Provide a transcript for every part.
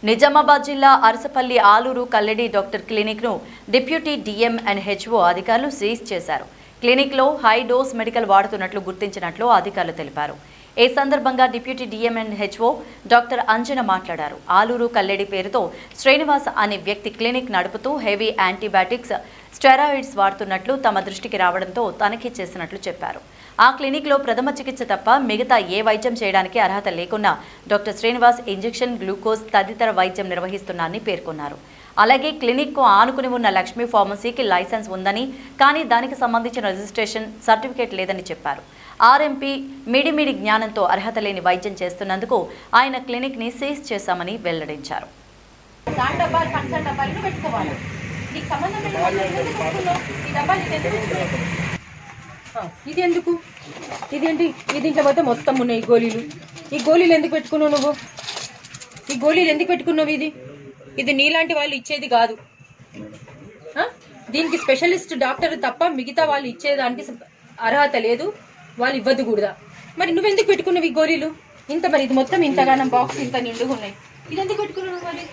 నిజామాబాద్ జిల్లా Arasapalli Aluru Kalledi doctor clinic ను deputy DM and HO అధికారులు సీజ్ చేశారు. క్లినిక్ లో హై డోస్ మెడికల్ వాడుతున్నట్లు గుర్తించినట్లు అధికారులు తెలిపారు. ఈ సందర్భంగా deputy DM and HO doctor Anjana మాట్లాడారు. ఆలూరు కల్లెడి పేరుతో శ్రీనివాస్ అనే వ్యక్తి క్లినిక్ నడుపుతూ హెవీ యాంటీబయాటిక్స్, స్టెరాయిడ్స్ వాడుతున్నట్లు తమ దృష్టికి రావడంతో తనిఖీ చేసినట్లు చెప్పారు. ఆ క్లినిక్ లో ప్రథమ చికిత్స తప్ప మిగతా ఏ వైద్యం చేయడానికి అర్హత లేకున్నా డాక్టర్ శ్రీనివాస్ ఇంజెక్షన్, గ్లూకోజ్ తదితర వైద్యం నిర్వహిస్తున్నారని పేర్కొన్నారు. అలాగే క్లినిక్ కు ఆనుకుని ఉన్న లక్ష్మీ ఫార్మసీకి లైసెన్స్ ఉందని, కానీ దానికి సంబంధించిన రిజిస్ట్రేషన్ సర్టిఫికేట్ లేదని చెప్పారు. ఆర్ఎంపీ మిడిమిడి జ్ఞానంతో అర్హత లేని వైద్యం చేస్తున్నందుకు ఆయన క్లినిక్ ని సీజ్ చేశామని వెల్లడించారు. ఇది ఎందుకు? ఇదేంటి? ఇది ఇంట్లో పోతే మొత్తం ఉన్నాయి గోళీలు. ఈ గోళీలు ఎందుకు పెట్టుకున్నావు నువ్వు? ఈ గోళీలు ఎందుకు పెట్టుకున్నావు? ఇది నీలాంటి వాళ్ళు ఇచ్చేది కాదు. దీనికి స్పెషలిస్ట్ డాక్టర్ తప్ప మిగతా వాళ్ళు ఇచ్చేదానికి అర్హత లేదు, వాళ్ళు ఇవ్వద్దు కూడా. మరి నువ్వెందుకు పెట్టుకున్నావు ఈ గోళీలు? ఇంత మరి ఇది మొత్తం ఇంతగానం బాక్స్ ఇంత నిండుగా ఉన్నాయి. ఇది ఎందుకు పెట్టుకున్నావు మరి?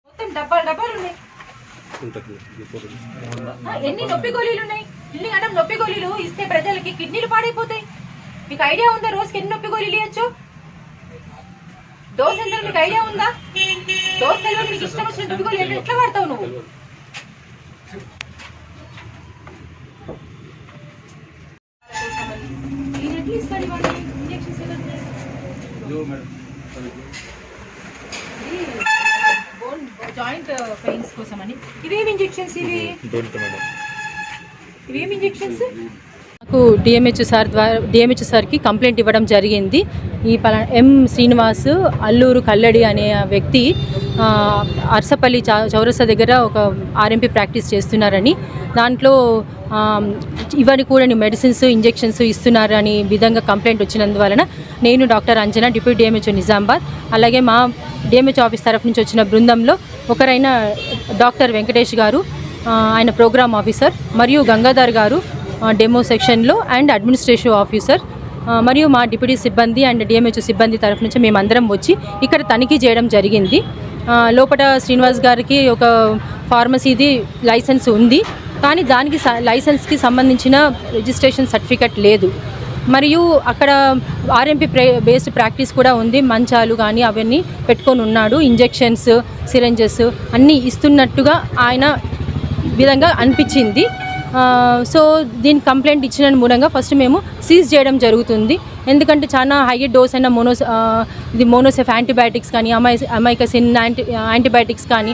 మొత్తం డబ్బాలు డబ్బాలు ఉన్నాయి. ఎన్ని నొప్పి గోళీలు ఉన్నాయి? ఇన్ని గంటం నొప్పి గోళీలు ఇస్తే ప్రజలకి కిడ్నీలు పాడైపోతాయి. మీకు ఐడియా ఉందా రోజుకి ఎన్ని నొప్పి గోళీలు ఇవ్వచ్చు? డోస్ ఎంత మీకు ఐడియా ఉందా? డోస్ తెలియదు, మీకు ఇష్టం వచ్చిన నొప్పి గోళీలు ఎట్లా వాడతావు నువ్వు? జాయింట్ పెయిన్స్ కోసమని ఇవేమి ఇంజెక్షన్స్? ఇవేమి ఇంజెక్షన్స్? నాకు డిఎంహెచ్ సార్కి కంప్లైంట్ ఇవ్వడం జరిగింది. ఈ ఎం శ్రీనివాస్ అల్లూరు కల్లడి అనే వ్యక్తి అరసపల్లి చౌరస్తా దగ్గర ఒక ఆర్ఎంపీ ప్రాక్టీస్ చేస్తున్నారని, దాంట్లో ఇవన్నీ కూడా మెడిసిన్స్, ఇంజెక్షన్స్ ఇస్తున్నారు అని విధంగా కంప్లైంట్ వచ్చినందువలన నేను డాక్టర్ అంజన, డిప్యూటీ డిఎంహెచ్ఓ నిజామాబాద్, అలాగే మా డిఎంహెచ్ ఆఫీస్ తరఫు నుంచి వచ్చిన బృందంలో ఒకరైన డాక్టర్ వెంకటేష్ గారు, ఆయన ప్రోగ్రామ్ ఆఫీసర్, మరియు గంగాధర్ గారు డెమో సెక్షన్లో అండ్ అడ్మినిస్ట్రేటివ్ ఆఫీసర్, మరియు మా డిప్యూటీ సిబ్బంది అండ్ డిఎంహెచ్ఓ సిబ్బంది తరఫు నుంచి మేమందరం వచ్చి ఇక్కడ తనిఖీ చేయడం జరిగింది. లోపల శ్రీనివాస్ గారికి ఒక ఫార్మసీది లైసెన్స్ ఉంది, కానీ దానికి లైసెన్స్కి సంబంధించిన రిజిస్ట్రేషన్ సర్టిఫికెట్ లేదు. మరియు అక్కడ ఆర్ఎంపీ బేస్డ్ ప్రాక్టీస్ కూడా ఉంది. మంచాలు కానీ అవన్నీ పెట్టుకొని ఉన్నాడు. ఇంజెక్షన్స్, సిరంజెస్ అన్నీ ఇస్తున్నట్టుగా ఆయన విధంగా అనిపించింది. సో దీనికి కంప్లైంట్ ఇచ్చిన మూలంగా ఫస్ట్ మేము సీజ్ చేయడం జరుగుతుంది. ఎందుకంటే చాలా హై డోస్ అయిన మోనోసెఫ్ యాంటీబయాటిక్స్ కానీ, అమైకసిన్ యాంటీబయాటిక్స్ కానీ,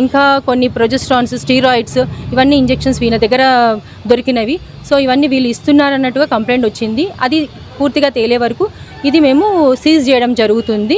ఇంకా కొన్ని ప్రొజెస్ట్రాన్స్, స్టీరాయిడ్స్, ఇవన్నీ ఇంజెక్షన్స్ వీళ్ళ దగ్గర దొరికినవి. సో ఇవన్నీ వీళ్ళు ఇస్తున్నారన్నట్టుగా కంప్లైంట్ వచ్చింది. అది పూర్తిగా తేలే వరకు ఇది మేము సీజ్ చేయడం జరుగుతుంది.